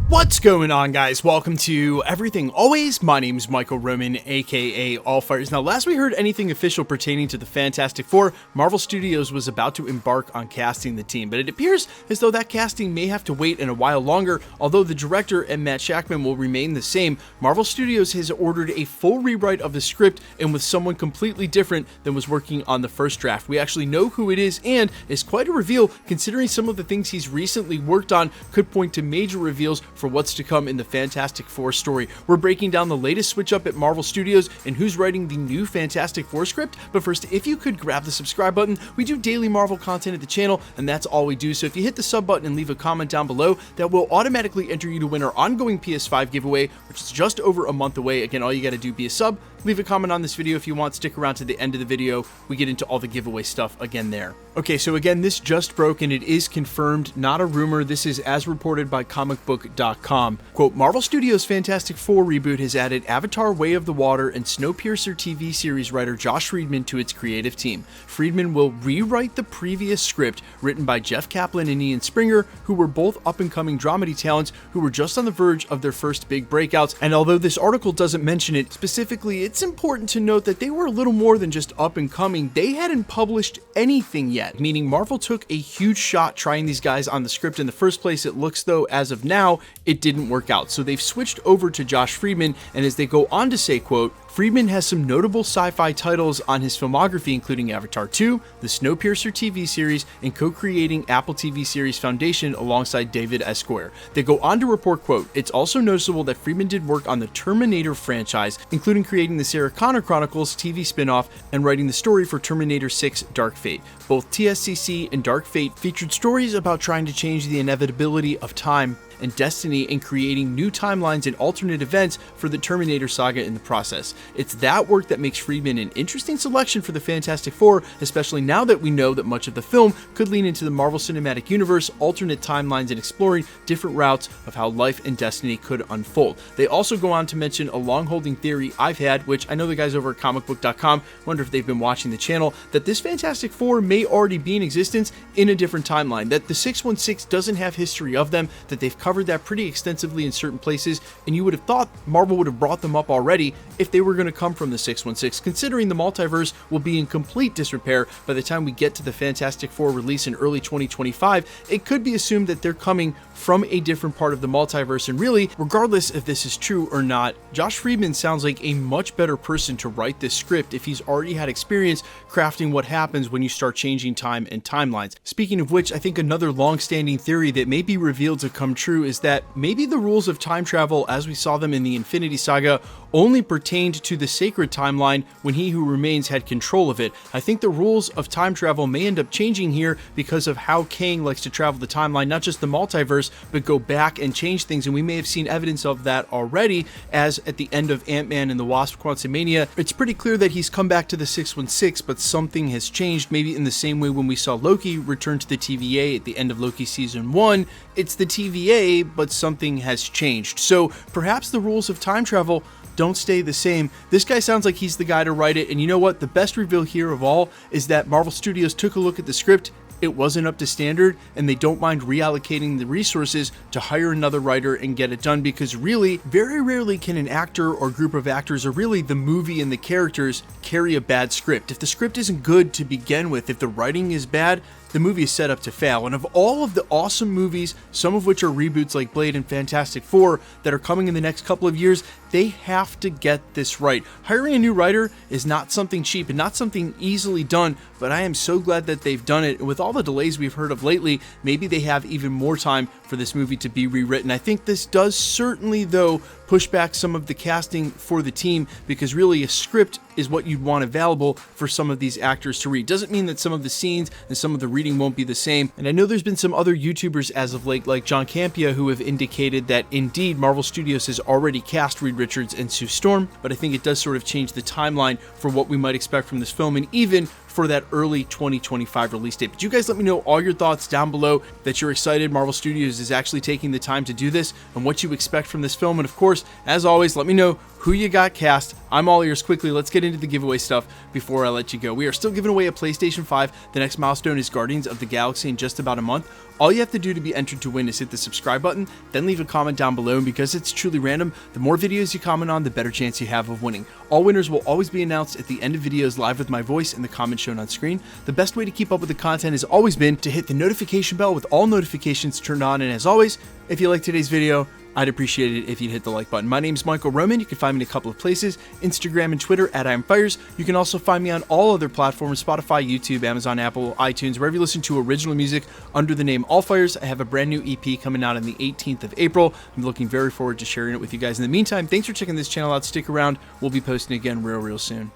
What's going on, guys? Welcome to Everything Always. My name's Michael Roman, aka Allfires. Now, last we heard anything official pertaining to the Fantastic Four, Marvel Studios was about to embark on casting the team, but it appears as though that casting may have to wait in a while longer. Although the director and Matt Shakman will remain the same, Marvel Studios has ordered a full rewrite of the script and with someone completely different than was working on the first draft. We actually know who it is, and it's quite a reveal considering some of the things he's recently worked on could point to major reveals for what's to come in the Fantastic Four story. We're breaking down the latest switch up at Marvel Studios and who's writing the new Fantastic Four script. But first, if you could grab the subscribe button, we do daily Marvel content at the channel, and that's all we do. So if you hit the sub button and leave a comment down below, that will automatically enter you to win our ongoing PS5 giveaway, which is just over a month away. Again, all you got to do, be a sub, leave a comment on this video if you want, stick around to the end of the video. We get into all the giveaway stuff again there. Okay, so again, this just broke and it is confirmed, not a rumor. This is as reported by comicbook.com. Quote, Marvel Studios' Fantastic Four reboot has added Avatar: Way of the Water and Snowpiercer TV series writer Josh Friedman to its creative team. Friedman will rewrite the previous script written by Jeff Kaplan and Ian Springer, who were both up-and-coming dramedy talents who were just on the verge of their first big breakouts. And although this article doesn't mention it specifically, it's important to note that they were a little more than just up-and-coming. They hadn't published anything yet, meaning Marvel took a huge shot trying these guys on the script in the first place. It looks though, as of now, it didn't work out. So they've switched over to Josh Friedman, and as they go on to say, quote, Friedman has some notable sci-fi titles on his filmography, including Avatar 2, the Snowpiercer TV series, and co-creating Apple TV series Foundation alongside David Esquire. They go on to report, quote, it's also noticeable that Friedman did work on the Terminator franchise, including creating the Sarah Connor Chronicles TV spin-off and writing the story for Terminator 6 Dark Fate. Both TSCC and Dark Fate featured stories about trying to change the inevitability of time and destiny and creating new timelines and alternate events for the Terminator saga in the process. It's that work that makes Friedman an interesting selection for the Fantastic Four, especially now that we know that much of the film could lean into the Marvel Cinematic Universe, alternate timelines, and exploring different routes of how life and destiny could unfold. They also go on to mention a long-holding theory I've had, which I know the guys over at comicbook.com, wonder if they've been watching the channel, that this Fantastic Four may already be in existence in a different timeline, that the 616 doesn't have history of them, that they've covered that pretty extensively in certain places, and you would have thought Marvel would have brought them up already if they were going to come from the 616, considering the multiverse will be in complete disrepair by the time we get to the Fantastic Four release in early 2025. It could be assumed that they're coming from a different part of the multiverse, and really, regardless if this is true or not, Josh Friedman sounds like a much better person to write this script if he's already had experience crafting what happens when you start changing time and timelines. Speaking of which, I think another long-standing theory that may be revealed to come true is that maybe the rules of time travel as we saw them in the Infinity Saga only pertained to the sacred timeline when He Who Remains had control of it. I think the rules of time travel may end up changing here because of how Kang likes to travel the timeline, not just the multiverse, but go back and change things, and we may have seen evidence of that already, as at the end of Ant-Man and the Wasp: QUANTUMANIA, it's pretty clear that he's come back to the 616, but something has changed, maybe in the same way when we saw Loki return to the TVA at the end of Loki Season 1. It's the TVA, but something has changed. So perhaps the rules of time travel don't stay the same. This guy sounds like he's the guy to write it, and you know what? The best reveal here of all is that Marvel Studios took a look at the script. It wasn't up to standard, and they don't mind reallocating the resources to hire another writer and get it done, because really, very rarely can an actor or group of actors, or really the movie and the characters, carry a bad script. If the script isn't good to begin with, if the writing is bad, the movie is set up to fail. And of all of the awesome movies, some of which are reboots like Blade and Fantastic Four that are coming in the next couple of years, they have to get this right. Hiring a new writer is not something cheap and not something easily done, but I am so glad that they've done it. And with all the delays we've heard of lately, maybe they have even more time for this movie to be rewritten. I think this does certainly, though, push back some of the casting for the team, because really a script is what you'd want available for some of these actors to read. Doesn't mean that some of the scenes and some of the reading won't be the same. And I know there's been some other YouTubers as of late, like John Campea, who have indicated that indeed Marvel Studios has already cast Reed Richards and Sue Storm, but I think it does sort of change the timeline for what we might expect from this film, and even for that early 2025 release date. But you guys let me know all your thoughts down below, that you're excited Marvel Studios is actually taking the time to do this and what you expect from this film. And of course, as always, let me know who you got cast. I'm all ears. Quickly, let's get into the giveaway stuff before I let you go. We are still giving away a PlayStation 5. The next milestone is Guardians of the Galaxy in just about a month. All you have to do to be entered to win is hit the subscribe button, then leave a comment down below, and because it's truly random, the more videos you comment on, the better chance you have of winning. All winners will always be announced at the end of videos live with my voice and the comments shown on screen. The best way to keep up with the content has always been to hit the notification bell with all notifications turned on, and as always, if you like today's video, I'd appreciate it if you'd hit the like button. My name's Michael Roman. You can find me in a couple of places, Instagram and Twitter at IamFires. You can also find me on all other platforms, Spotify, YouTube, Amazon, Apple, iTunes, wherever you listen to original music under the name All Fires. I have a brand new EP coming out on the 18th of April. I'm looking very forward to sharing it with you guys. In the meantime, thanks for checking this channel out. Stick around. We'll be posting again real soon.